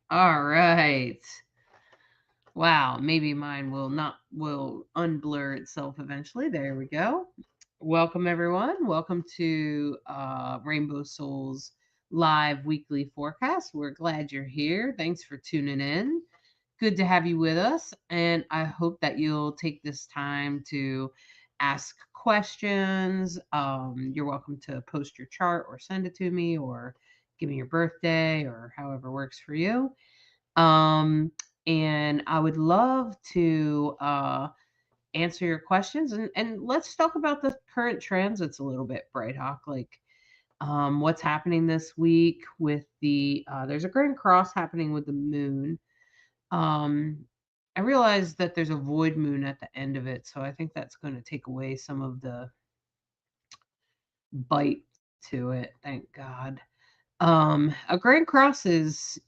All right. Wow, maybe mine will unblur itself eventually. There we go. Welcome everyone. Welcome to Rainbow Souls live weekly forecast. We're glad you're here. Thanks for tuning in. Good to have you with us, and I hope that you'll take this time to ask questions. You're welcome to post your chart or send it to me or give me your birthday or however works for you. Um, and I would love to answer your questions, and let's talk about the current transits a little bit, Bright Hawk. Like, what's happening this week with there's a grand cross happening with the moon. Um, I realize that there's a void moon at the end of it, so I think that's going to take away some of the bite to it. Thank God. A grand cross is,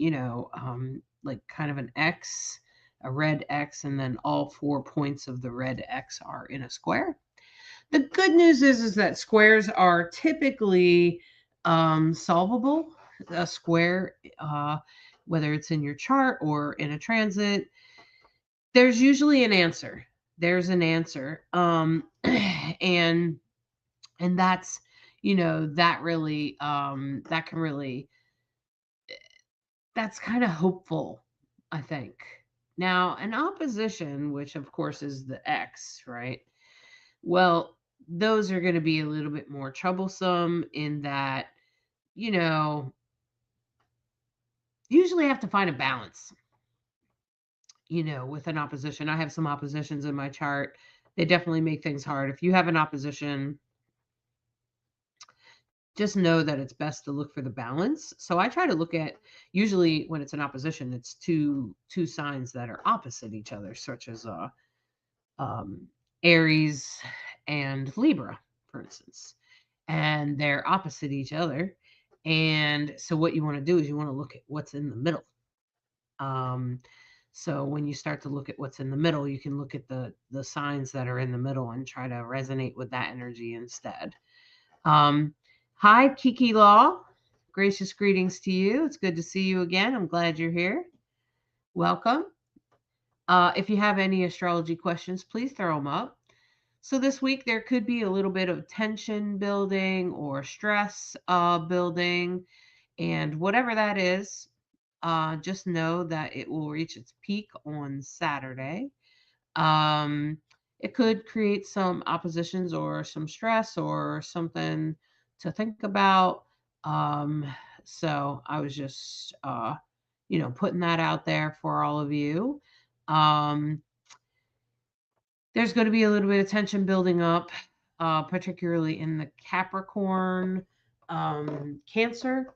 like kind of an X, a red X, and then all 4 points of the red X are in a square. The good news is that squares are typically solvable. A square, whether it's in your chart or in a transit, there's usually an answer. There's an answer, and that's that really that can really that's kind of hopeful, I think. Now, an opposition, which of course is the X, right? Well, those are going to be a little bit more troublesome in that, you know, usually have to find a balance, with an opposition. I have some oppositions in my chart. They definitely make things hard. If you have an opposition, just know that it's best to look for the balance. So I try to look at, usually when it's an opposition, it's two signs that are opposite each other, such as um, Aries and Libra, for instance, and they're opposite each other. And so what you want to do is you want to look at what's in the middle. Um, so when you start to look at what's in the middle, you can look at the signs that are in the middle and try to resonate with that energy instead. Um, Hi, Kiki Law. Gracious greetings to you. It's good to see you again. I'm glad you're here. Welcome. If you have any astrology questions, please throw them up. So this week there could be a little bit of tension building or stress building, and whatever that is, just know that it will reach its peak on Saturday. Um, it could create some oppositions or some stress or something to think about. Um, so I was just, putting that out there for all of you. Um, there's going to be a little bit of tension building up, particularly in the Capricorn Cancer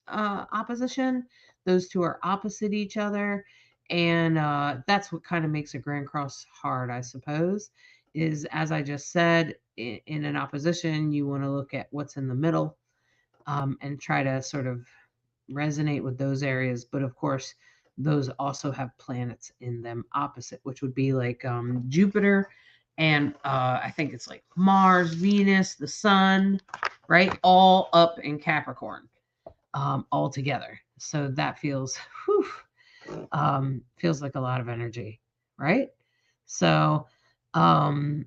opposition. Those two are opposite each other. And that's what kind of makes a Grand Cross hard, I suppose, is as I just said, in an opposition, you want to look at what's in the middle and try to sort of resonate with those areas. But of course, those also have planets in them opposite, which would be like Jupiter and I think it's like Mars, Venus, the Sun, right? All up in Capricorn all together. So that feels like a lot of energy, right? So, um,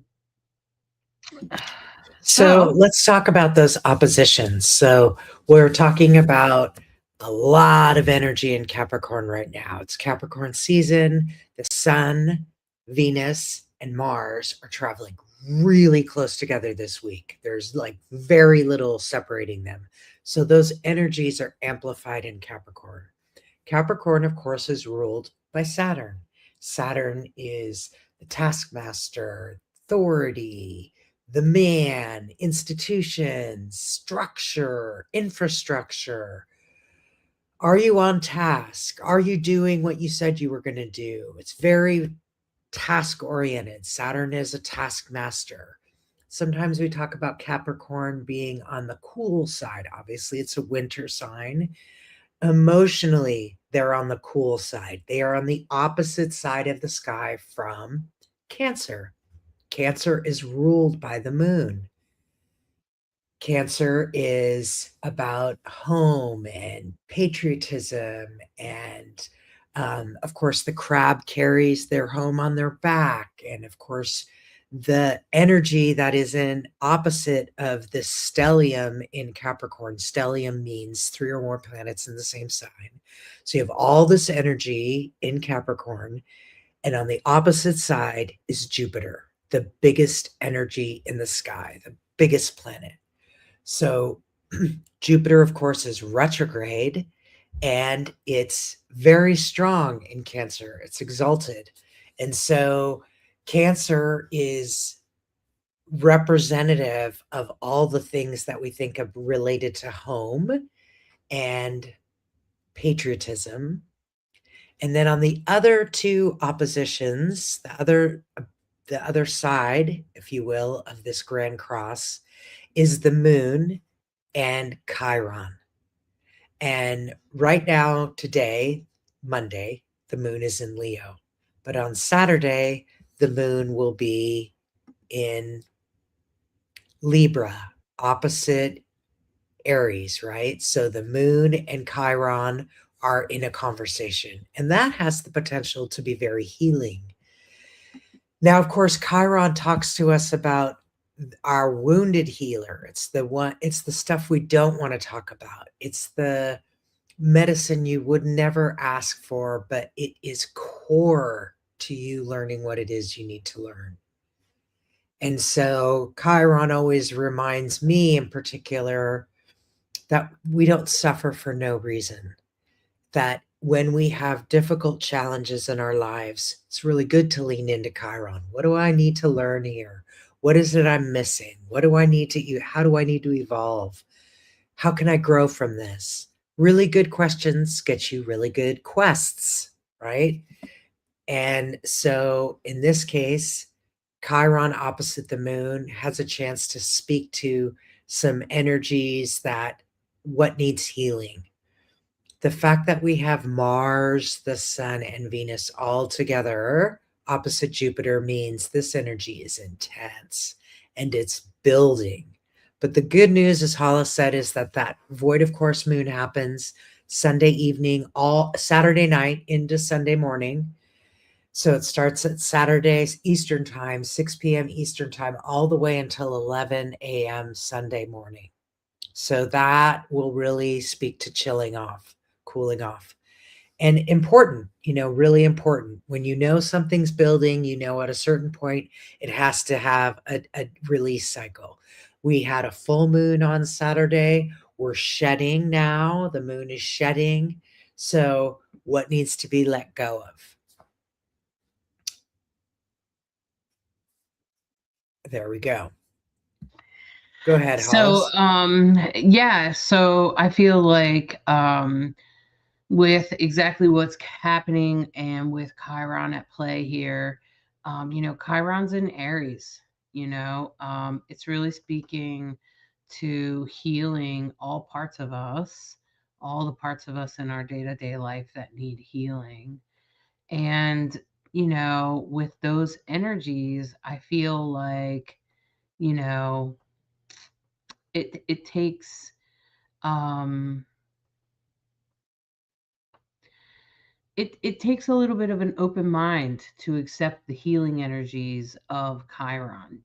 So so let's talk about those oppositions. So we're talking about a lot of energy in Capricorn right now. It's Capricorn season. The Sun, Venus, and Mars are traveling really close together this week. There's like very little separating them. So those energies are amplified in Capricorn. Capricorn, of course, is ruled by Saturn. Saturn is the taskmaster, authority, the man, institutions, structure, infrastructure. Are you on task? Are you doing what you said you were going to do? It's very task oriented. Saturn is a taskmaster. Sometimes we talk about Capricorn being on the cool side. Obviously, it's a winter sign. Emotionally, they're on the cool side. They are on the opposite side of the sky from Cancer. Cancer is ruled by the moon. Cancer is about home and patriotism and Of course, the crab carries their home on their back. And of course, the energy that is in opposite of the stellium in Capricorn. Stellium means 3 or more planets in the same sign. So you have all this energy in Capricorn, and on the opposite side is Jupiter, the biggest energy in the sky, the biggest planet. So Jupiter, of course, is retrograde, and it's very strong in Cancer. It's exalted. And so Cancer is representative of all the things that we think of related to home and patriotism. And then on the other two oppositions, the other side, if you will, of this grand cross is the moon and Chiron. And right now, today, Monday, the moon is in Leo. But on Saturday, the moon will be in Libra, opposite Aries, right? So the moon and Chiron are in a conversation, and that has the potential to be very healing. Now, of course, Chiron talks to us about our wounded healer. It's the stuff we don't want to talk about. It's the medicine you would never ask for, but it is core to you learning what it is you need to learn. And so Chiron always reminds me in particular that we don't suffer for no reason. That when we have difficult challenges in our lives, it's really good to lean into Chiron. What do I need to learn here? What is it I'm missing? What do I need to how do I need to evolve? How can I grow from this? Really good questions get you really good quests, right? And so in this case, Chiron opposite the moon has a chance to speak to some energies that what needs healing. The fact that we have Mars, the Sun, and Venus all together opposite Jupiter means this energy is intense and it's building. But the good news, as Hollis said, is that void of course moon happens Sunday evening, all Saturday night into Sunday morning. So it starts at Saturdays Eastern time, 6 p.m. Eastern time, all the way until 11 a.m. Sunday morning. So that will really speak to chilling off, cooling off. And important, really important. When you know something's building, at a certain point, it has to have a release cycle. We had a full moon on Saturday. We're shedding now. The moon is shedding. So what needs to be let go of? There we go. Go ahead, So, Hollis. yeah, so I feel like with exactly what's happening and with Chiron at play here, Chiron's in Aries, it's really speaking to healing all parts of us, all the parts of us in our day to day life that need healing. And, with those energies, I feel like, you know, it takes um it takes a little bit of an open mind to accept the healing energies of Chiron,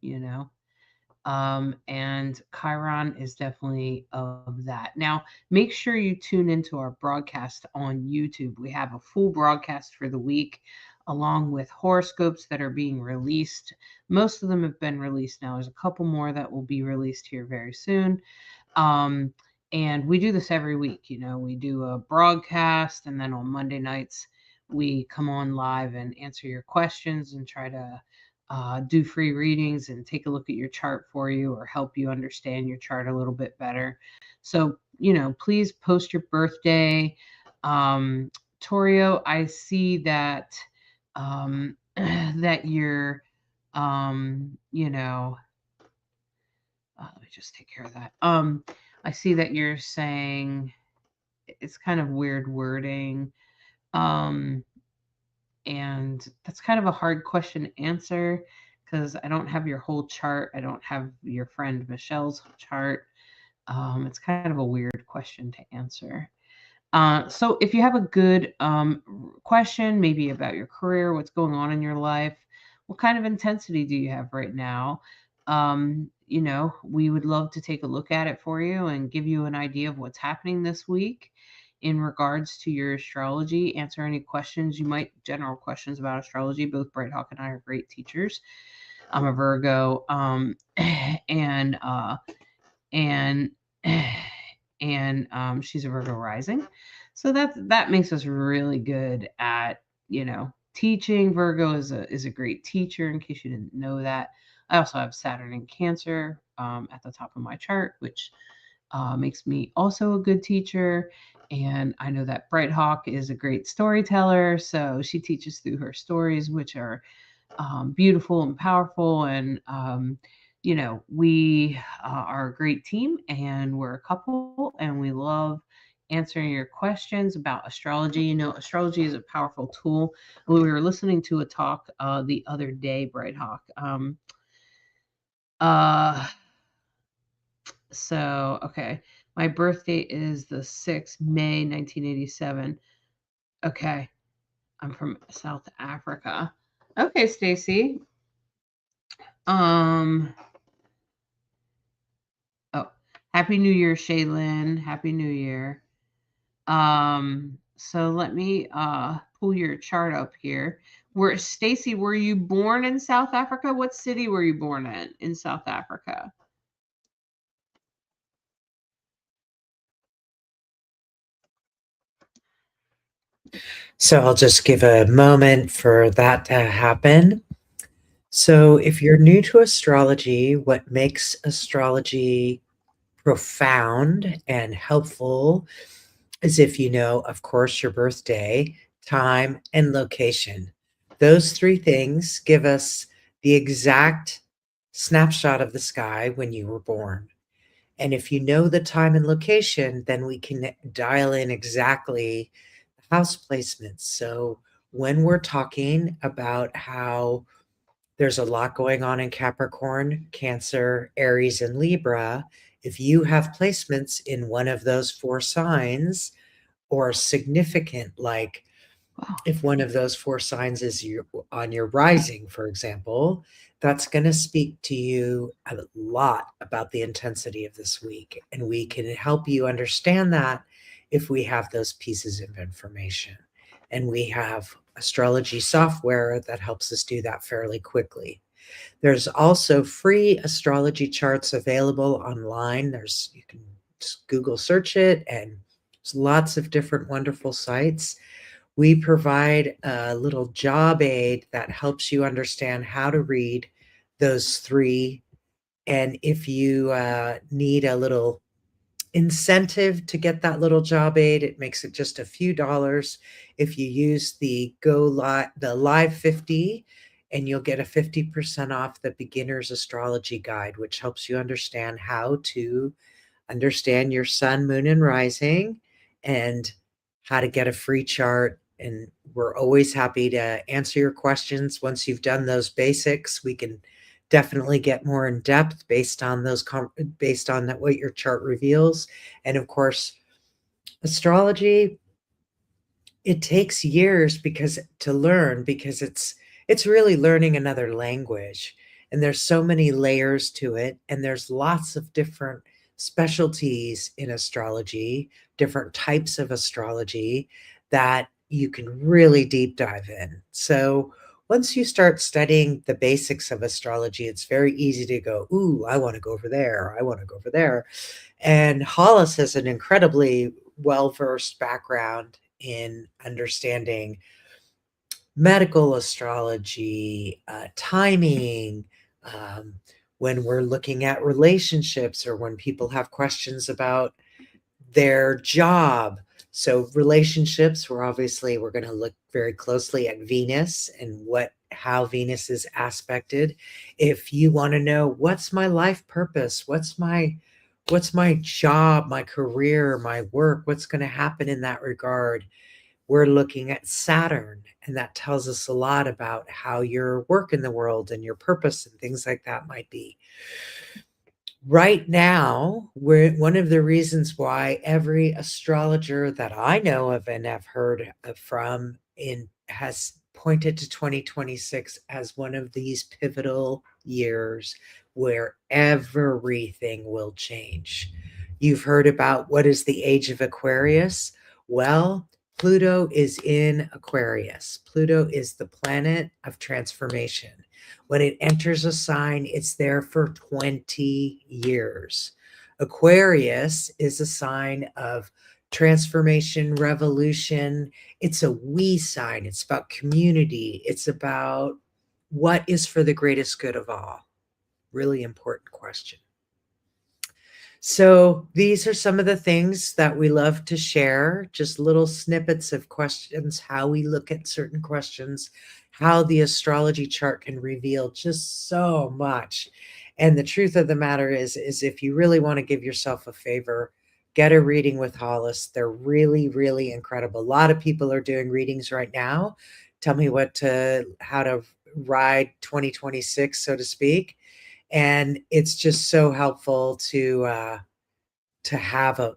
and Chiron is definitely of that. Now, make sure you tune into our broadcast on YouTube. We have a full broadcast for the week, along with horoscopes that are being released. Most of them have been released now. There's a couple more that will be released here very soon. Um, and we do this every week. We do a broadcast, and then on Monday nights, we come on live and answer your questions and try to do free readings and take a look at your chart for you or help you understand your chart a little bit better. So, please post your birthday. Torio, I see that that you're, let me just take care of that. I see that you're saying it's kind of weird wording. Um, and that's kind of a hard question to answer because I don't have your whole chart. I don't have your friend Michelle's chart. It's kind of a weird question to answer. So if you have a good question, maybe about your career, what's going on in your life, what kind of intensity do you have right now? We would love to take a look at it for you and give you an idea of what's happening this week in regards to your astrology, answer any questions you might, general questions about astrology. Both Bright Hawk and I are great teachers. I'm a Virgo, and and she's a Virgo rising. So that makes us really good at teaching. Virgo is a great teacher. In case you didn't know that, I also have Saturn in Cancer at the top of my chart, which makes me also a good teacher. And I know that Bright Hawk is a great storyteller, so she teaches through her stories, which are beautiful and powerful. And we are a great team, and we're a couple, and we love answering your questions about astrology. Astrology is a powerful tool. We were listening to a talk the other day, Bright Hawk. Uh, okay, my birthday is the 6th May 1987. Okay, I'm from South Africa. Okay, Stacy. Um, Oh, Happy New Year, Shaylin. Happy New Year. So let me pull your chart up here. Stacy, were you born in South Africa? What city were you born in South Africa? So I'll just give a moment for that to happen. So if you're new to astrology, what makes astrology profound and helpful is if you know, of course, your birthday, time, and location. Those three things give us the exact snapshot of the sky when you were born. And if you know the time and location, then we can dial in exactly the house placements. So when we're talking about how there's a lot going on in Capricorn, Cancer, Aries, and Libra, if you have placements in one of those four signs or significant, like Wow. if one of those four signs is on your rising, for example, that's going to speak to you a lot about the intensity of this week. And we can help you understand that if we have those pieces of information. And we have astrology software that helps us do that fairly quickly. There's also free astrology charts available online. You can just Google search it, and there's lots of different wonderful sites. We provide a little job aid that helps you understand how to read those three. And if you need a little incentive to get that little job aid, it makes it just a few dollars. If you use the Live 50, and you'll get a 50% off the beginner's astrology guide, which helps you understand how to understand your sun, moon, and rising, and how to get a free chart. And we're always happy to answer your questions. Once you've done those basics, we can definitely get more in depth based on what your chart reveals. And of course, astrology, it takes years to learn, because it's really learning another language, and there's so many layers to it, and there's lots of different specialties in astrology, different types of astrology that you can really deep dive in. So once you start studying the basics of astrology, it's very easy to go, ooh, I want to go over there, I want to go over there. And Hollis has an incredibly well-versed background in understanding medical astrology, timing, um, when we're looking at relationships, or when people have questions about their job. So relationships, we're going to look very closely at Venus and how Venus is aspected. If you want to know, what's my life purpose, what's my job, my career, my work, what's going to happen in that regard, we're looking at Saturn, and that tells us a lot about how your work in the world and your purpose and things like that might be. Right now, one of the reasons why every astrologer that I know of and have heard from in has pointed to 2026 as one of these pivotal years where everything will change. You've heard about what is the age of Aquarius? Well, Pluto is in Aquarius. Pluto is the planet of transformation. When it enters a sign, it's there for 20 years. Aquarius is a sign of transformation, revolution. It's a we sign. It's about community. It's about what is for the greatest good of all. Really important question. So, these are some of the things that we love to share, just little snippets of questions, how we look at certain questions, how the astrology chart can reveal just so much. And the truth of the matter is if you really want to give yourself a favor, get a reading with Hollis. They're really, really incredible. A lot of people are doing readings right now. Tell me how to ride 2026, so to speak. And it's just so helpful to have a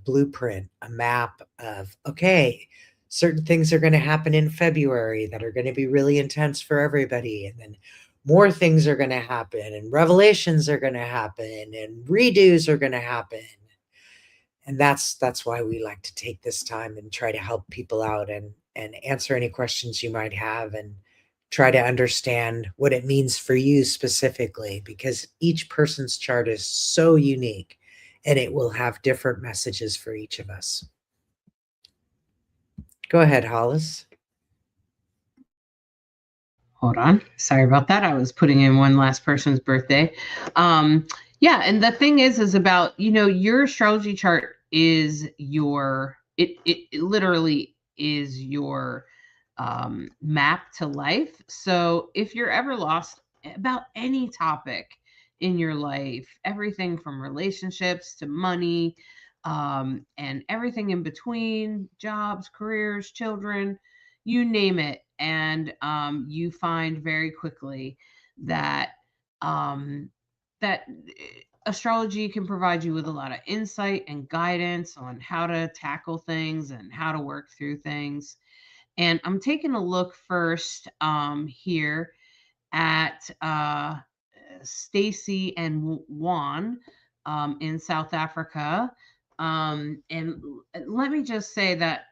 blueprint, a map of, okay, certain things are going to happen in February that are going to be really intense for everybody, and then more things are going to happen, and revelations are going to happen, and redos are going to happen. And that's why we like to take this time and try to help people out and answer any questions you might have, and try to understand what it means for you specifically, because each person's chart is so unique and it will have different messages for each of us. Go ahead, Hollis. Hold on. Sorry about that. I was putting in one last person's birthday. Yeah, and the thing is about, your astrology chart is it literally is your map to life. So if you're ever lost about any topic in your life, everything from relationships to money, and everything in between, jobs, careers, children, you name it, and you find very quickly that that astrology can provide you with a lot of insight and guidance on how to tackle things and how to work through things. And I'm taking a look first here at Stacy and Juan in South Africa. And let me just say that,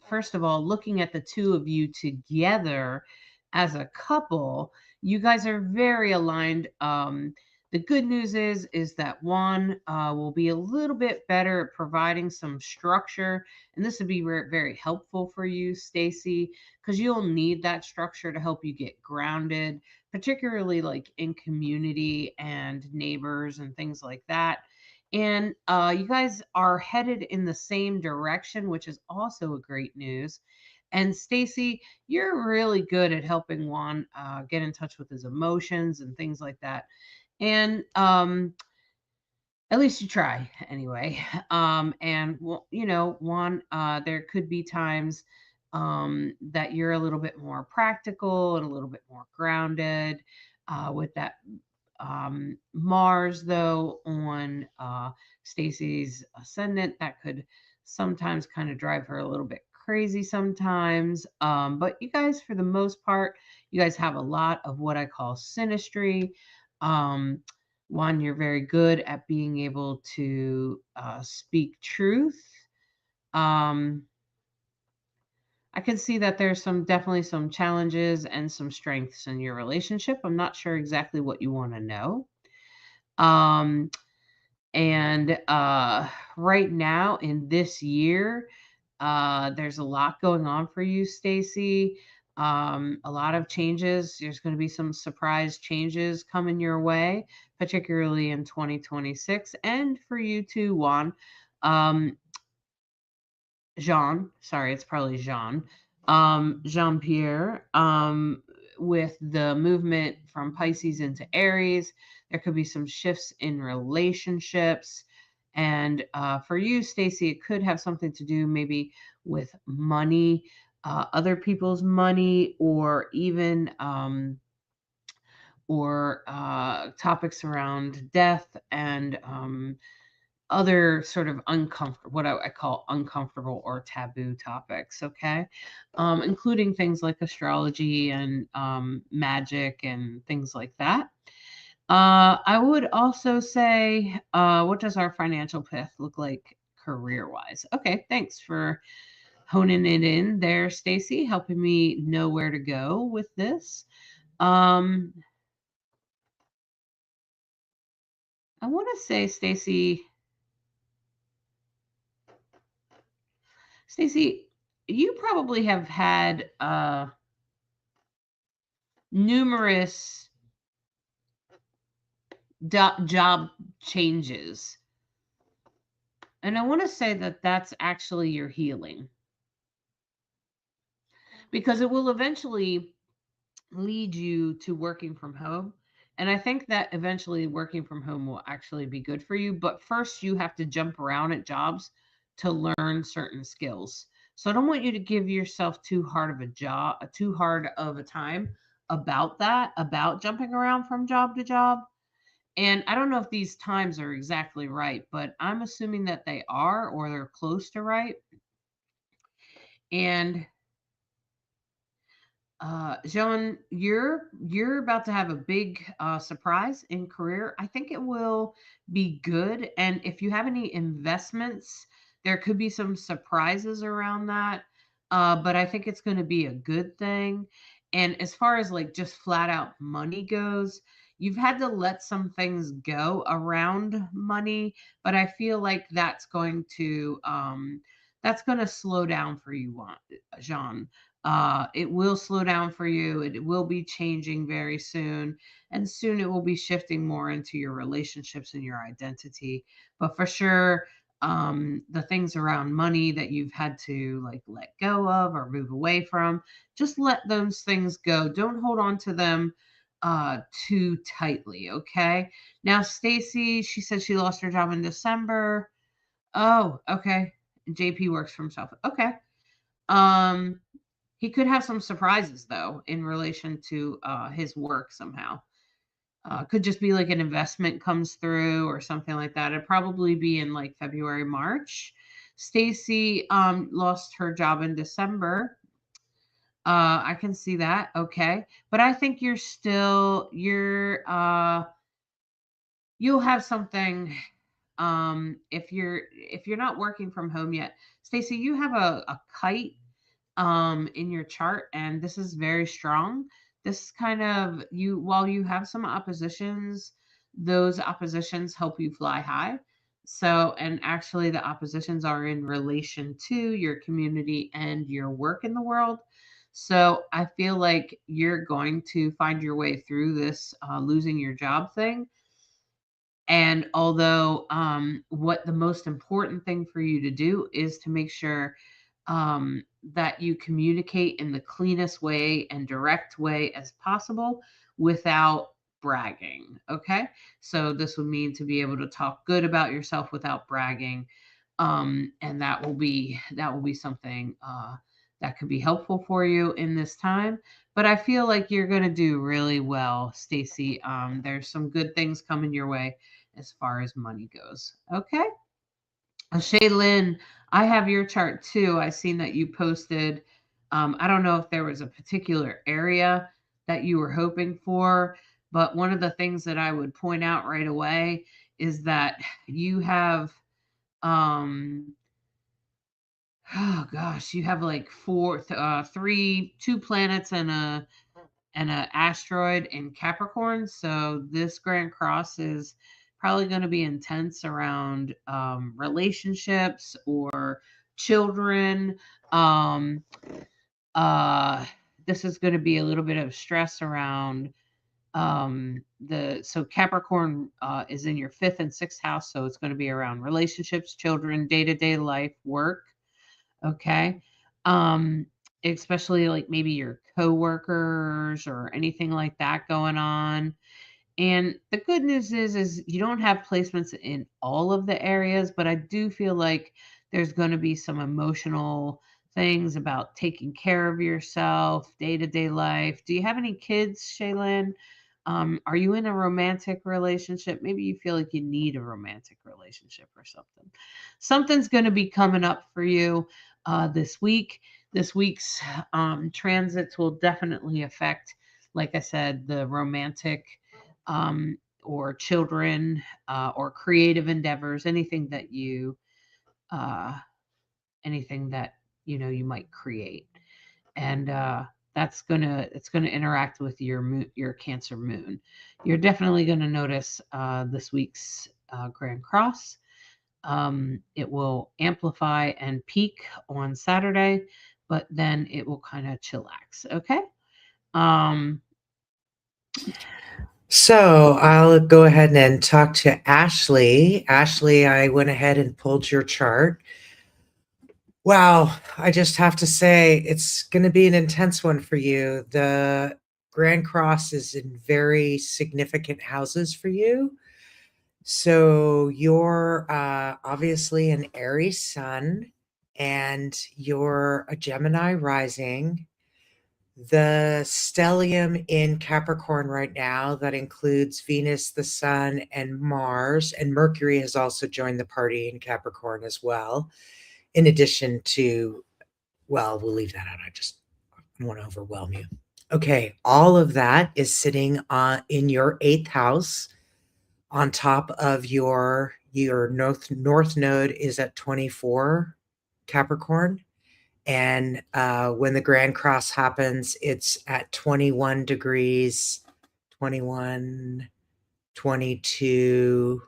first of all, looking at the two of you together as a couple, you guys are very aligned. The good news is that Juan will be a little bit better at providing some structure, and this would be very helpful for you, Stacy, because you'll need that structure to help you get grounded, particularly like in community and neighbors and things like that. And you guys are headed in the same direction, which is also a great news. And Stacy, you're really good at helping Juan get in touch with his emotions and things like that. And at least you try anyway. And Juan, there could be times that you're a little bit more practical and a little bit more grounded with that Mars, though, on Stacy's ascendant. That could sometimes kind of drive her a little bit crazy sometimes. But you guys, for the most part, you guys have a lot of what I call synastry. One, you're very good at being able to speak truth. Um, I can see that there's definitely some challenges and some strengths in your relationship. I'm not sure exactly what you want to know. Um, and right now in this year, there's a lot going on for you, Stacy. A lot of changes. There's going to be some surprise changes coming your way, particularly in 2026, and for you too, Juan. Um, Jean, sorry, it's probably Jean. Jean Pierre. With the movement from Pisces into Aries, there could be some shifts in relationships. And for you, Stacy, it could have something to do maybe with money, other people's money, or even or topics around death and other sort of uncomfortable, what I call uncomfortable or taboo topics, okay? Including things like astrology and magic and things like that. I would also say, what does our financial path look like career wise? Okay, thanks for honing it in there, Stacy, helping me know where to go with this. Um, I want to say, Stacy, you probably have had numerous job changes. And I want to say that that's actually your healing because it will eventually lead you to working from home. And I think that eventually working from home will actually be good for you. But first, you have to jump around at jobs to learn certain skills. So I don't want you to give yourself too hard of a job, too hard of a time about that, about jumping around from job to job. And I don't know if these times are exactly right, but I'm assuming that they are or they're close to right. And Jean, you're about to have a big surprise in career. I think it will be good, and if you have any investments, there could be some surprises around that. But I think it's going to be a good thing. And as far as like just flat out money goes, you've had to let some things go around money, but I feel like that's going to slow down for you, Jean. It will slow down for you. It will be changing very soon. And soon it will be shifting more into your relationships and your identity. But for sure, the things around money that you've had to like let go of or move away from, just let those things go. Don't hold on to them too tightly. Okay. Now, Stacy, she said she lost her job in December. Oh, okay. JP works for himself. Okay. Um, he could have some surprises though in relation to his work somehow. Could just be like an investment comes through or something like that. It'd probably be in like February, March. Stacy lost her job in December. I can see that. Okay, but I think you'll have something. If you're not working from home yet, Stacy, you have a kite in your chart, and this is very strong. This kind of you while you have some oppositions, those oppositions help you fly high. So, and actually the oppositions are in relation to your community and your work in the world. So I feel like you're going to find your way through this losing your job thing. And although what the most important thing for you to do is to make sure that you communicate in the cleanest way and direct way as possible without bragging. Okay. So this would mean to be able to talk good about yourself without bragging. And that will be something that could be helpful for you in this time. But I feel like you're going to do really well, Stacy. There's some good things coming your way as far as money goes. Okay. Shaylin, I have your chart too. I seen that you posted. I don't know if there was a particular area that you were hoping for, but one of the things that I would point out right away is that you have, um, oh gosh, you have like two planets and a asteroid in Capricorn. So this Grand Cross is probably going to be intense around relationships or children. Um, uh, this is going to be a little bit of stress around the so Capricorn is in your fifth and sixth house, so it's going to be around relationships, children, day-to-day life, work. Okay. Um, especially like maybe your coworkers or anything like that going on. And the good news is you don't have placements in all of the areas, but I do feel like there's going to be some emotional things about taking care of yourself, day-to-day life. Do you have any kids, Shaylin? Are you in a romantic relationship? Maybe you feel like you need a romantic relationship or something. Something's going to be coming up for you this week. This week's transits will definitely affect, like I said, the romantic or children or creative endeavors, uh, anything that you might create, and it's gonna interact with your Cancer moon. You're definitely going to notice this week's Grand Cross. It will amplify and peak on Saturday, but then it will kind of chillax. Okay. Um, So I'll go ahead and talk to Ashley. Ashley, I went ahead and pulled your chart. Wow, I just have to say it's going to be an intense one for you. The Grand Cross is in very significant houses for you. So you're obviously an Aries sun and you're a Gemini rising. The stellium in Capricorn right now, that includes Venus, the Sun, and Mars, and Mercury has also joined the party in Capricorn as well. In addition to, well, we'll leave that out. I just want to overwhelm you. Okay, all of that is sitting in your 8th house. On top of your north node is at 24 Capricorn. And when the Grand Cross happens, it's at 21 degrees, 21, 22.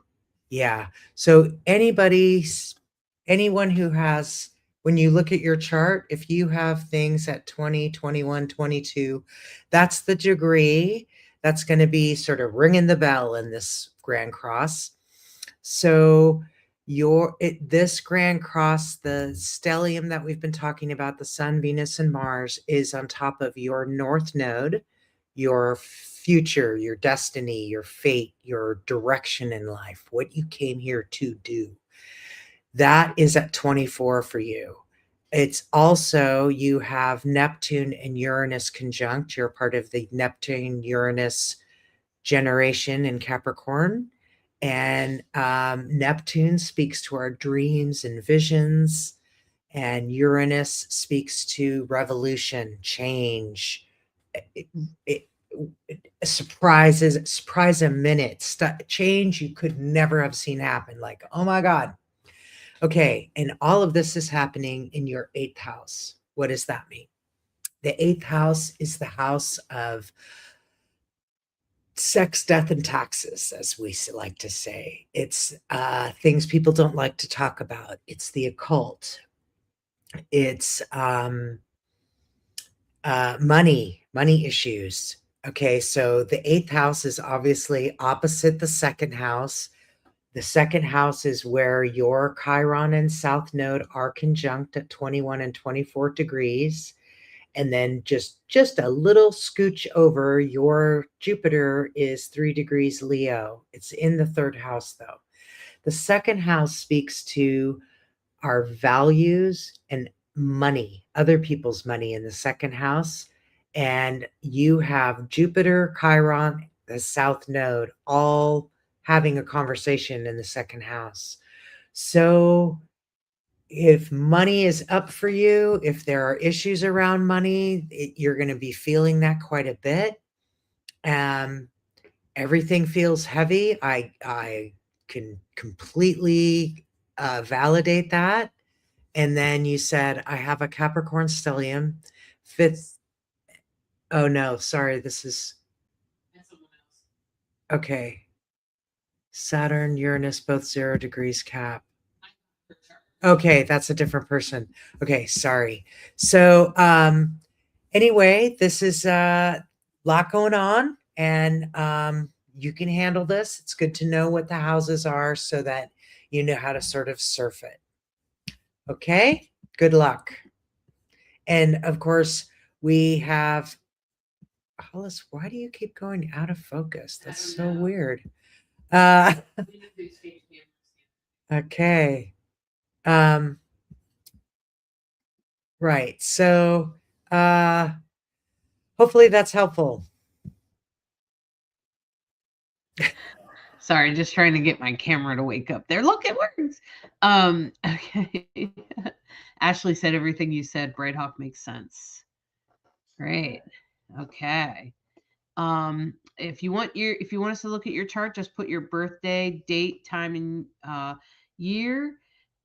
Yeah. So anyone who has, when you look at your chart, if you have things at 20, 21, 22, that's the degree that's going to be sort of ringing the bell in this Grand Cross. So this Grand Cross, the stellium that we've been talking about, the Sun, Venus, and Mars, is on top of your North Node, your future, your destiny, your fate, your direction in life, what you came here to do. That is at 24 for you. It's also, you have Neptune and Uranus conjunct. You're part of the Neptune-Uranus generation in Capricorn. And Neptune speaks to our dreams and visions, and Uranus speaks to revolution, change, surprise a minute, change you could never have seen happen. Like, oh my God. Okay, and all of this is happening in your 8th house. What does that mean? The 8th house is the house of sex, death, and taxes, as we like to say. It's things people don't like to talk about. It's the occult. It's money issues. Okay, so the 8th house is obviously opposite the 2nd house. The 2nd house is where your Chiron and South Node are conjunct at 21 and 24 degrees. And then just a little scooch over, your Jupiter is 3 degrees Leo. It's in the 3rd house, though. The 2nd house speaks to our values and money, other people's money in the 2nd house. And you have Jupiter, Chiron, the South Node, all having a conversation in the 2nd house. So if money is up for you, if there are issues around money, you're going to be feeling that quite a bit. Everything feels heavy. I can completely validate that. And then you said, I have a Capricorn stellium. 5th. Oh no, sorry. This is okay. Saturn, Uranus, both 0 degrees Cap. Okay, that's a different person. Okay, sorry. So anyway, this is a lot going on, and you can handle this. It's good to know what the houses are so that you know how to sort of surf it. Okay, good luck. And of course, we have Hollis. Why do you keep going out of focus? That's so weird. Okay. Right. So hopefully that's helpful. Sorry, just trying to get my camera to wake up there. Look, it works. Okay. Ashley said everything you said. Bright Hawk makes sense. Great. Okay. If you want us to look at your chart, just put your birthday, date, time, and year,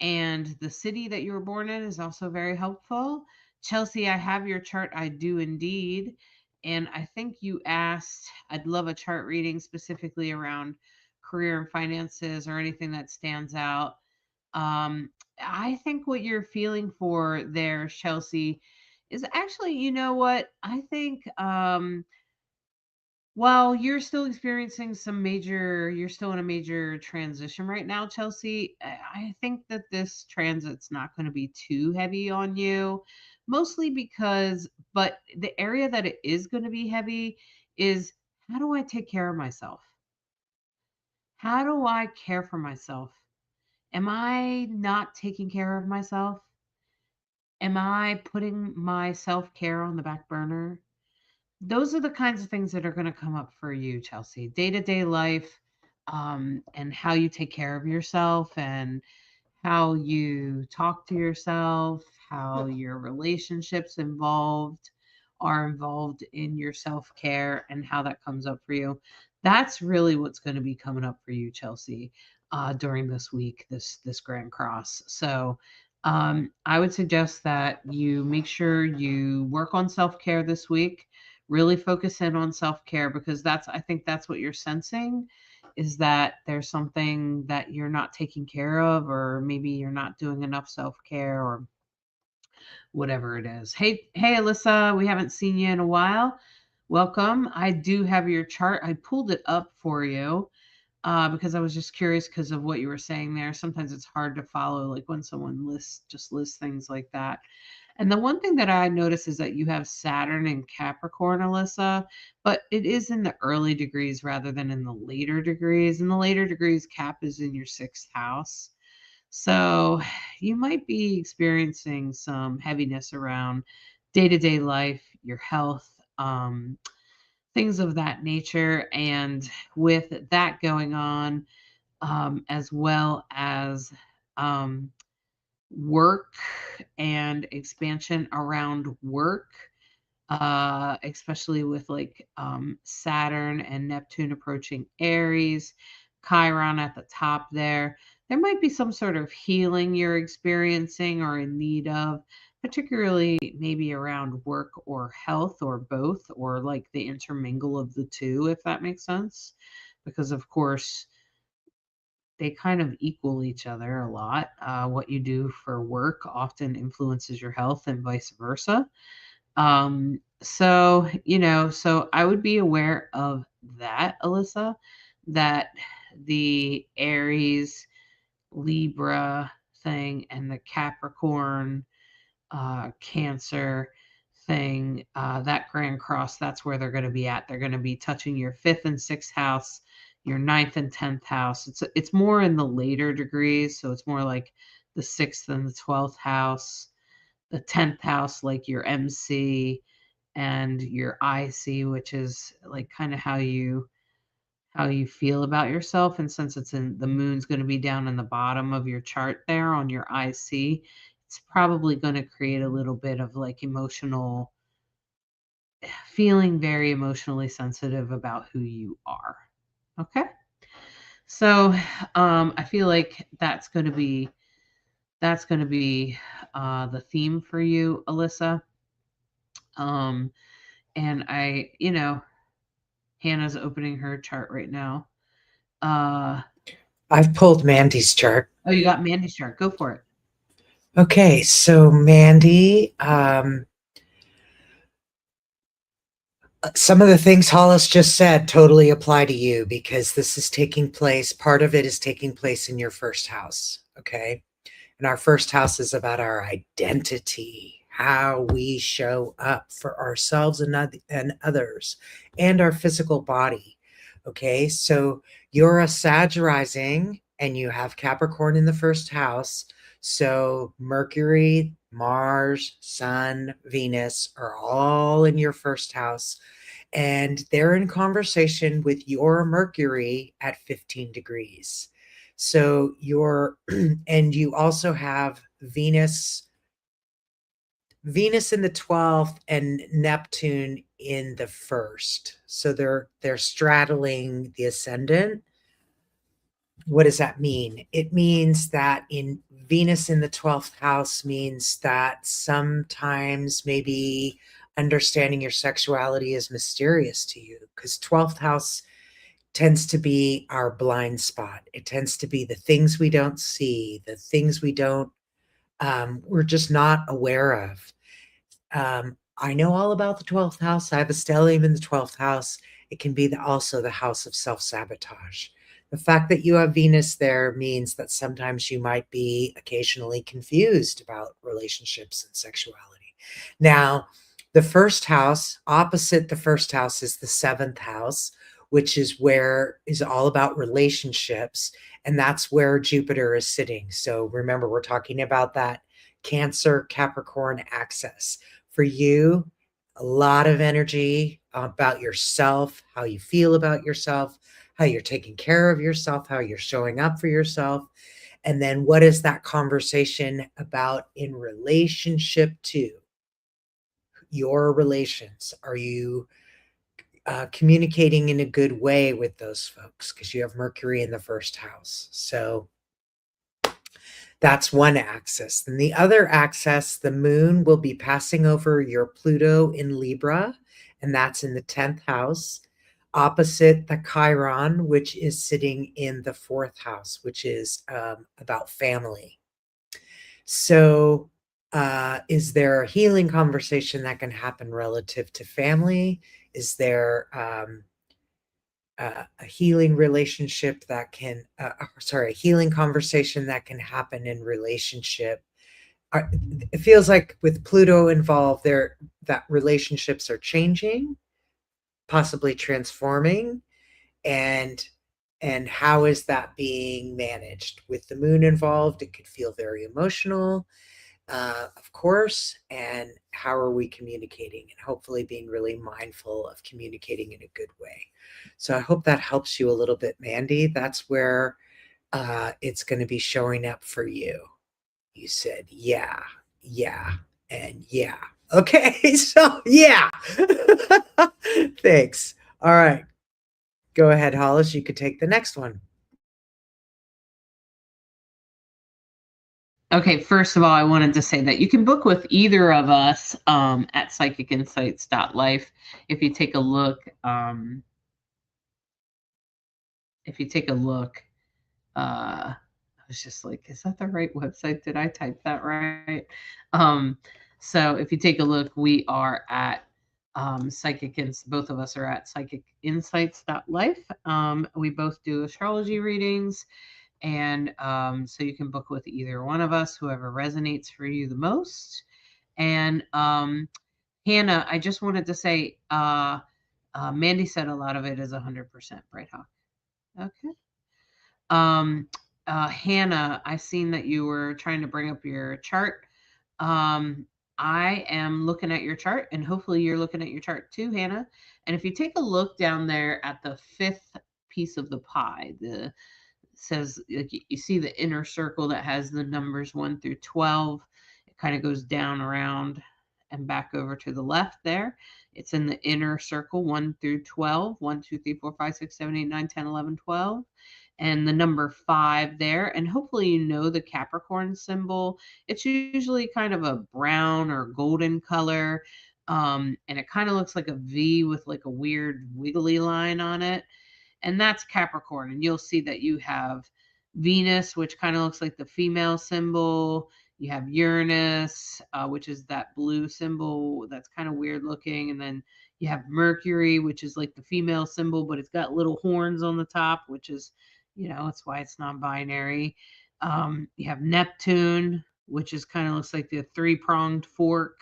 and the city that you were born in is also very helpful. Chelsea, I have your chart. I do indeed. And I think you asked, I'd love a chart reading specifically around career and finances or anything that stands out. Um, I think what you're feeling for there, Chelsea, is actually, you know what? I think well, you're still experiencing you're still in a major transition right now, Chelsea. I think that this transit's not going to be too heavy on you, mostly but the area that it is going to be heavy is, how do I take care of myself? How do I care for myself? Am I not taking care of myself? Am I putting my self care on the back burner? Those are the kinds of things that are going to come up for you, Chelsea. Day to day life, and how you take care of yourself, and how you talk to yourself, how your relationships are involved in your self care, and how that comes up for you. That's really what's going to be coming up for you, Chelsea, during this week, this Grand Cross. So, I would suggest that you make sure you work on self care this week. Really focus in on self care, because I think that's what you're sensing, is that there's something that you're not taking care of, or maybe you're not doing enough self care, or whatever it is. Hey, Alyssa, we haven't seen you in a while. Welcome. I do have your chart. I pulled it up for you because I was just curious because of what you were saying there. Sometimes it's hard to follow, like when someone lists things like that. And the one thing that I notice is that you have Saturn in Capricorn, Alyssa, but it is in the early degrees rather than in the later degrees. In the later degrees, Cap is in your sixth house. So you might be experiencing some heaviness around day to day life, your health, things of that nature. And with that going on, as well as um, work and expansion around work, especially with like Saturn and Neptune approaching Aries, Chiron at the top there. There might be some sort of healing you're experiencing or in need of, particularly maybe around work or health, or both, or like the intermingle of the two, if that makes sense. Because, of course, they kind of equal each other a lot. What you do for work often influences your health, and vice versa. So I would be aware of that, Alyssa, that the Aries, Libra thing, and the Capricorn, Cancer thing, that Grand Cross, that's where they're going to be at. They're going to be touching your fifth and sixth house, your ninth and 10th house. It's more in the later degrees. So it's more like the sixth and the 12th house, the 10th house, like your MC, and your IC, which is like kind of how you feel about yourself. And since the moon's going to be down in the bottom of your chart there on your IC, it's probably going to create a little bit of like feeling very emotionally sensitive about who you are. Okay. So I feel like that's going to be the theme for you, Alyssa. Um, and Hannah's opening her chart right now. I've pulled Mandy's chart. Oh, you got Mandy's chart. Go for it. Okay, so Mandy, some of the things Hollis just said totally apply to you, because this is taking place, part of it is taking place in your first house, okay? And our first house is about our identity, how we show up for ourselves and others, and our physical body, okay? So you're a Sag rising, and you have Capricorn in the first house. So Mercury, Mars, Sun, Venus are all in your first house. and they're in conversation with your Mercury at 15 degrees. So and you also have Venus in the 12th and Neptune in the 1st. So they're straddling the ascendant. What does that mean? It means that in Venus in the 12th house means that sometimes maybe understanding your sexuality is mysterious to you, because 12th house tends to be our blind spot. It tends to be the things we don't see, the things we're just not aware of. I know all about the 12th house. I have a stellium in the 12th house. It can be also the house of self-sabotage. The fact that you have Venus there means that sometimes you might be occasionally confused about relationships and sexuality. Now, the first house, opposite the first house, is the 7th house, which is all about relationships. And that's where Jupiter is sitting. So remember, we're talking about that Cancer Capricorn axis. For you, a lot of energy about yourself, how you feel about yourself, how you're taking care of yourself, how you're showing up for yourself. And then what is that conversation about in relationship to your relations? Are you communicating in a good way with those folks? Because you have Mercury in the 1st house. So that's one axis. Then the other axis, the moon will be passing over your Pluto in Libra, and that's in the 10th house, opposite the Chiron, which is sitting in the 4th house, which is about family. So is there a healing conversation that can happen relative to family? Is there a healing relationship that can, a healing conversation that can happen in relationship? It feels like with Pluto involved there, that relationships are changing, possibly transforming, and how is that being managed? With the moon involved, it could feel very emotional, of course. And how are we communicating, and hopefully being really mindful of communicating in a good way. So I hope that helps you a little bit, Mandy. That's where it's going to be showing up for you. You said, yeah, and yeah. Okay, so yeah. Thanks. All right. Go ahead, Hollis. You could take the next one. Okay, first of all, I wanted to say that you can book with either of us at psychicinsights.life. If you take a look, I was just like, is that the right website? Did I type that right? So if you take a look, we are at both of us are at psychicinsights.life. We both do astrology readings. And so you can book with either one of us, whoever resonates for you the most. And Hannah, I just wanted to say, Mandy said a lot of it is 100% Bright Hawk. Okay. Hannah, I seen that you were trying to bring up your chart. I am looking at your chart, and hopefully you're looking at your chart too, Hannah. And if you take a look down there at the 5th piece of the pie, the says, like, you see the inner circle that has the numbers 1 through 12. It kind of goes down around and back over to the left there. It's in the inner circle 1 through 12. 1, 2, 3, 4, 5, 6, 7, 8, 9, 10, 11, 12. And the number 5 there. And hopefully you know the Capricorn symbol. It's usually kind of a brown or golden color. And it kind of looks like a V with like a weird wiggly line on it. And that's Capricorn. And you'll see that you have Venus, which kind of looks like the female symbol. You have Uranus, which is that blue symbol that's kind of weird looking. And then you have Mercury, which is like the female symbol, but it's got little horns on the top, which is, that's why it's non-binary. You have Neptune, which is kind of looks like the 3-pronged fork.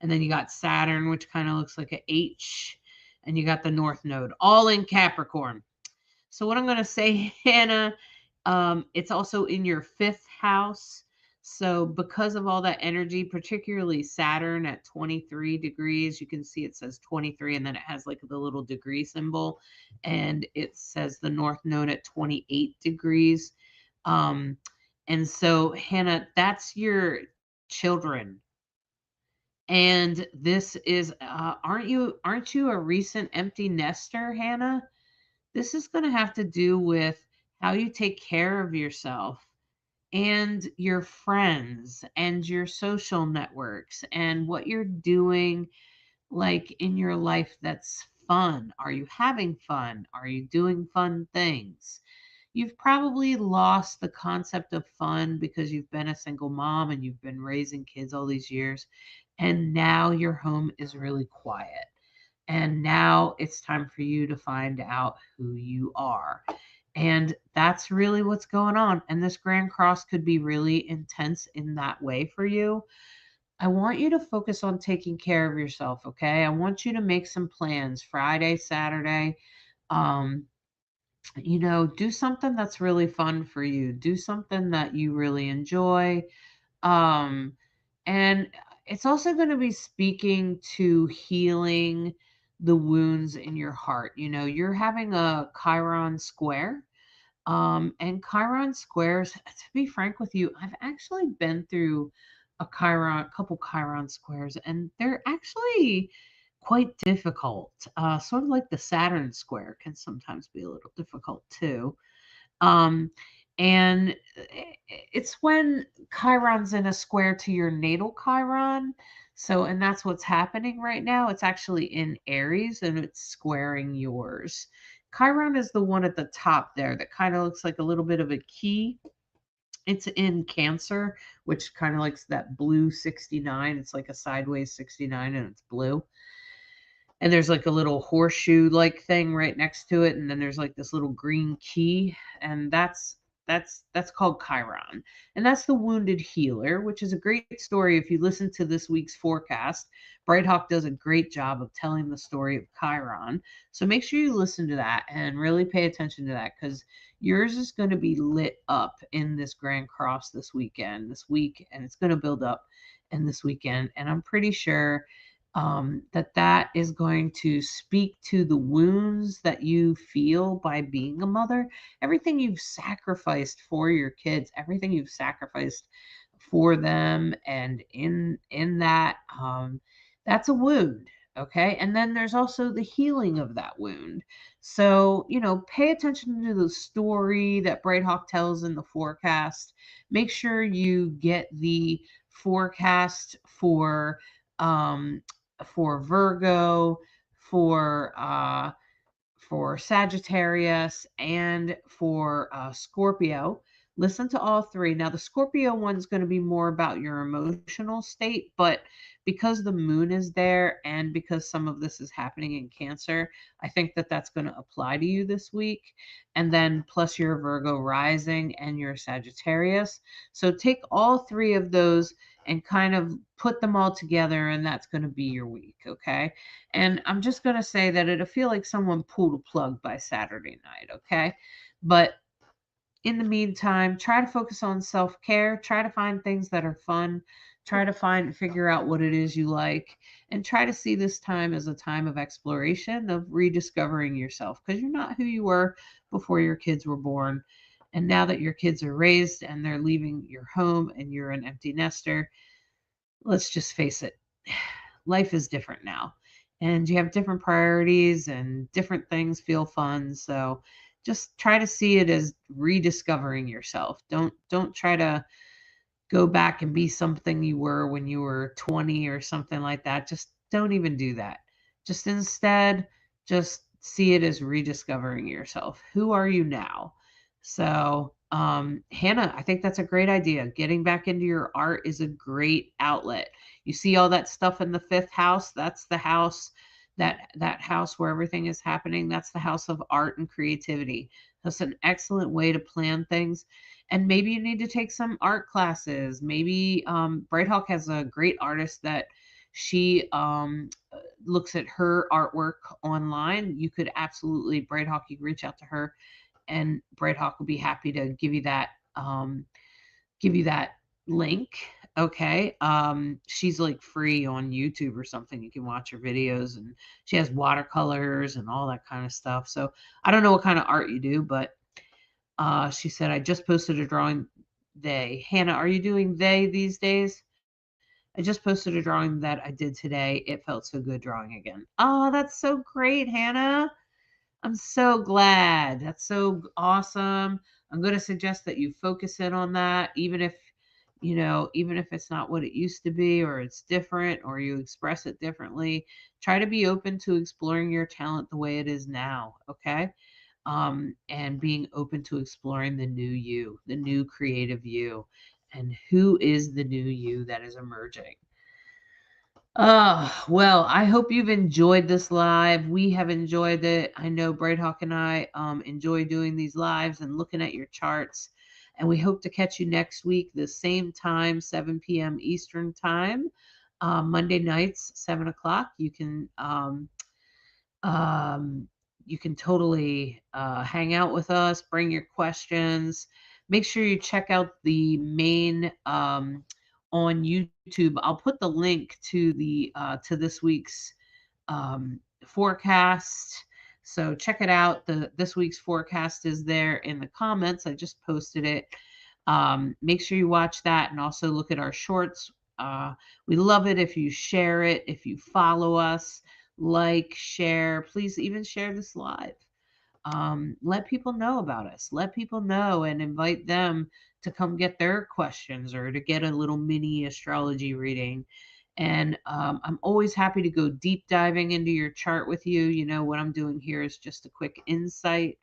And then you got Saturn, which kind of looks like an H. And you got the North Node, all in Capricorn. So what I'm going to say, Hannah, it's also in your 5th house. So because of all that energy, particularly Saturn at 23 degrees, you can see it says 23 and then it has like the little degree symbol, and it says the North Node at 28 degrees. Um, and so Hannah, that's your children. And this is aren't you a recent empty nester, Hannah? This is going to have to do with how you take care of yourself and your friends and your social networks and what you're doing like in your life that's fun. Are you having fun? Are you doing fun things? You've probably lost the concept of fun because you've been a single mom and you've been raising kids all these years. And now your home is really quiet. And now it's time for you to find out who you are. And that's really what's going on. And this Grand Cross could be really intense in that way for you. I want you to focus on taking care of yourself, okay? I want you to make some plans Friday, Saturday. Um, do something that's really fun for you. Do something that you really enjoy. Um, and it's also going to be speaking to healing the wounds in your heart. You're having a Chiron square. And Chiron squares, to be frank with you, I've actually been through a couple Chiron squares, and they're actually quite difficult. Sort of like the Saturn square can sometimes be a little difficult too. Um, and it's when Chiron's in a square to your natal Chiron. So, and that's what's happening right now. It's actually in Aries and it's squaring yours. Chiron is the one at the top there that kind of looks like a little bit of a key. It's in Cancer, which kind of likes that blue 69. It's like a sideways 69 and it's blue, and there's like a little horseshoe like thing right next to it, and then there's like this little green key, and that's called Chiron. And that's the wounded healer, which is a great story. If you listen to this week's forecast, Brighthawk does a great job of telling the story of Chiron. So make sure you listen to that and really pay attention to that, because yours is going to be lit up in this Grand Cross this week, and it's going to build up in this weekend. And I'm pretty sure that is going to speak to the wounds that you feel by being a mother, everything you've sacrificed for your kids, everything you've sacrificed for them, and in that, that's a wound. Okay, and then there's also the healing of that wound. So pay attention to the story that Brighthawk tells in the forecast. Make sure you get the forecast um, for Virgo, for Sagittarius, and for Scorpio. Listen to all three. Now, the Scorpio one's going to be more about your emotional state, but because the moon is there and because some of this is happening in Cancer, I think that that's going to apply to you this week. And then plus your Virgo rising and your Sagittarius. So take all three of those and kind of put them all together, and that's going to be your week, okay? And I'm just going to say that it'll feel like someone pulled a plug by Saturday night, okay? But in the meantime, try to focus on self-care, try to find things that are fun, try to figure out what it is you like, and try to see this time as a time of exploration, of rediscovering yourself, because you're not who you were before your kids were born. And now that your kids are raised and they're leaving your home and you're an empty nester, let's just face it, life is different now. And you have different priorities and different things feel fun. So just try to see it as rediscovering yourself. Don't try to go back and be something you were when you were 20 or something like that. Just don't even do that. Just instead, just see it as rediscovering yourself. Who are you now? So, Hannah, I think that's a great idea. Getting back into your art is a great outlet. You see all that stuff in the fifth house? That's the house, that house where everything is happening. That's the house of art and creativity. That's an excellent way to plan things. And maybe you need to take some art classes. Maybe Brighthawk has a great artist that she looks at her artwork online. You could absolutely, Brighthawk, you can reach out to her, and Brighthawk will be happy to give you that link. Okay. She's like free on YouTube or something. You can watch her videos, and she has watercolors and all that kind of stuff. So I don't know what kind of art you do, but she said, I just posted a drawing. Hannah, are you doing they these days? I just posted a drawing that I did today. It felt so good drawing again. Oh, that's so great, Hannah. I'm so glad. That's so awesome. I'm going to suggest that you focus in on that, even if, even if it's not what it used to be, or it's different, or you express it differently. Try to be open to exploring your talent the way it is now. Okay. And being open to exploring the new you, the new creative you, and who is the new you that is emerging. Well, I hope you've enjoyed this live. We have enjoyed it. I know Brighthawk and I enjoy doing these lives and looking at your charts. And we hope to catch you next week, the same time, 7 p.m. Eastern Time. Monday nights, 7 o'clock. Um, you can totally hang out with us, bring your questions. Make sure you check out the main on YouTube. I'll put the link to this week's forecast. So check it out. This week's forecast is there in the comments. I just posted it. Make sure you watch that, and also look at our shorts. We love it if you share it, if you follow us, like, share. Please even share this live. Let people know about us. Let people know and invite them to come get their questions or to get a little mini astrology reading. And I'm always happy to go deep diving into your chart with you. You know, what I'm doing here is just a quick insight.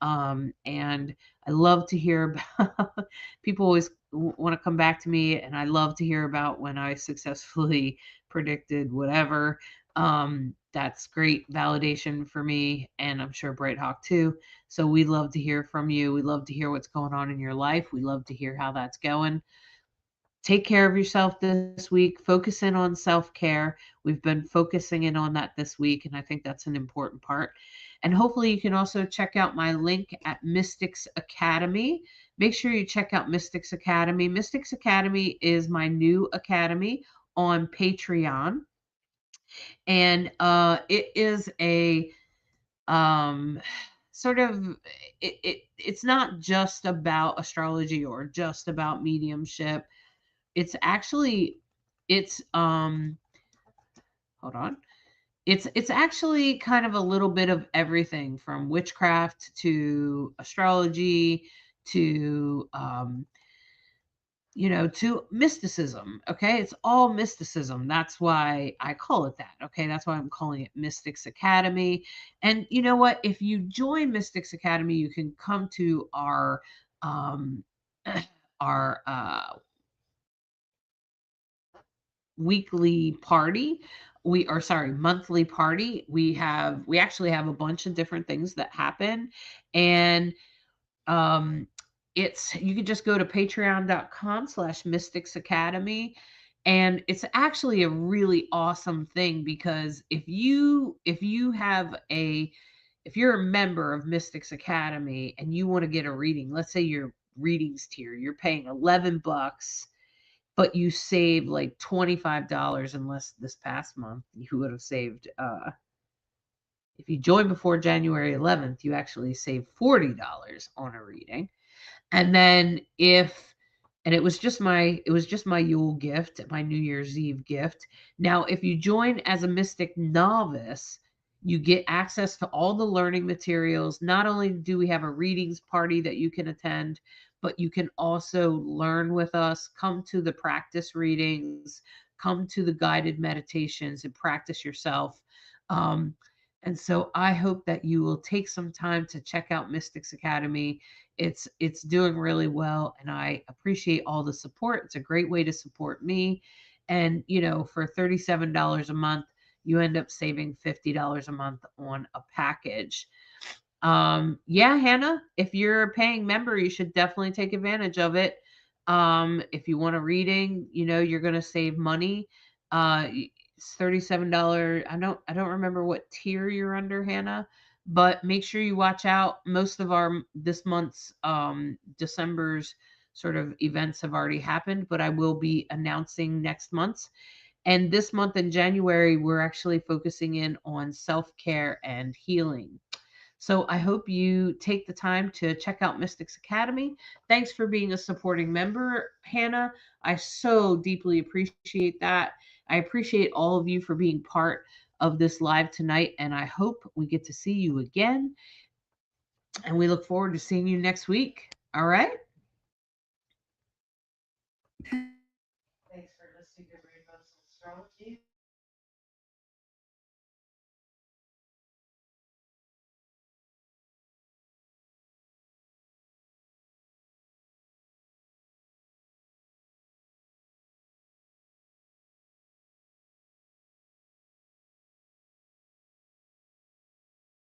And I love to hear about people always want to come back to me, and I love to hear about when I successfully predicted whatever. That's great validation for me, and I'm sure Brighthawk too. So we love to hear from you. We love to hear what's going on in your life. We love to hear how that's going. Take care of yourself this week. Focus in on self-care. We've been focusing in on that this week, and I think that's an important part. And hopefully you can also check out my link at Mystics Academy. Make sure you check out Mystics Academy. Mystics Academy is my new academy on Patreon. And it is a um sort of it's not just about astrology or just about mediumship. It's actually it's hold on. It's actually kind of a little bit of everything, from witchcraft to astrology to to mysticism. Okay. It's all mysticism. That's why I call it that. Okay. That's why I'm calling it Mystics Academy. And you know what? If you join Mystics Academy, you can come to um, our weekly party. Monthly party. We actually have a bunch of different things that happen. And um, you can just go to patreon.com/mystics academy. And it's actually a really awesome thing, because if you're a member of Mystics Academy and you want to get a reading, let's say your readings tier, you're paying $11, but you save like $25. Unless this past month you would have saved, if you join before January 11th, you actually save $40 on a reading. And then it was just my Yule gift, my New Year's Eve gift. Now, if you join as a Mystic Novice, you get access to all the learning materials. Not only do we have a readings party that you can attend, but you can also learn with us, come to the practice readings, come to the guided meditations and practice yourself. Um, and so I hope that you will take some time to check out Mystics Academy. It's doing really well, and I appreciate all the support. It's a great way to support me. And for $37 a month, you end up saving $50 a month on a package. Yeah, Hannah, if you're a paying member, you should definitely take advantage of it. If you want a reading, you're going to save money. It's $37. I don't remember what tier you're under, Hannah, but make sure you watch out. Most of our this month's December's sort of events have already happened, but I will be announcing next month. And this month in January, we're actually focusing in on self care and healing. So I hope you take the time to check out Mystics Academy. Thanks for being a supporting member, Hannah. I so deeply appreciate that. I appreciate all of you for being part of this live tonight, and I hope we get to see you again. And we look forward to seeing you next week. All right. Thanks for listening to Rainbows Astrology.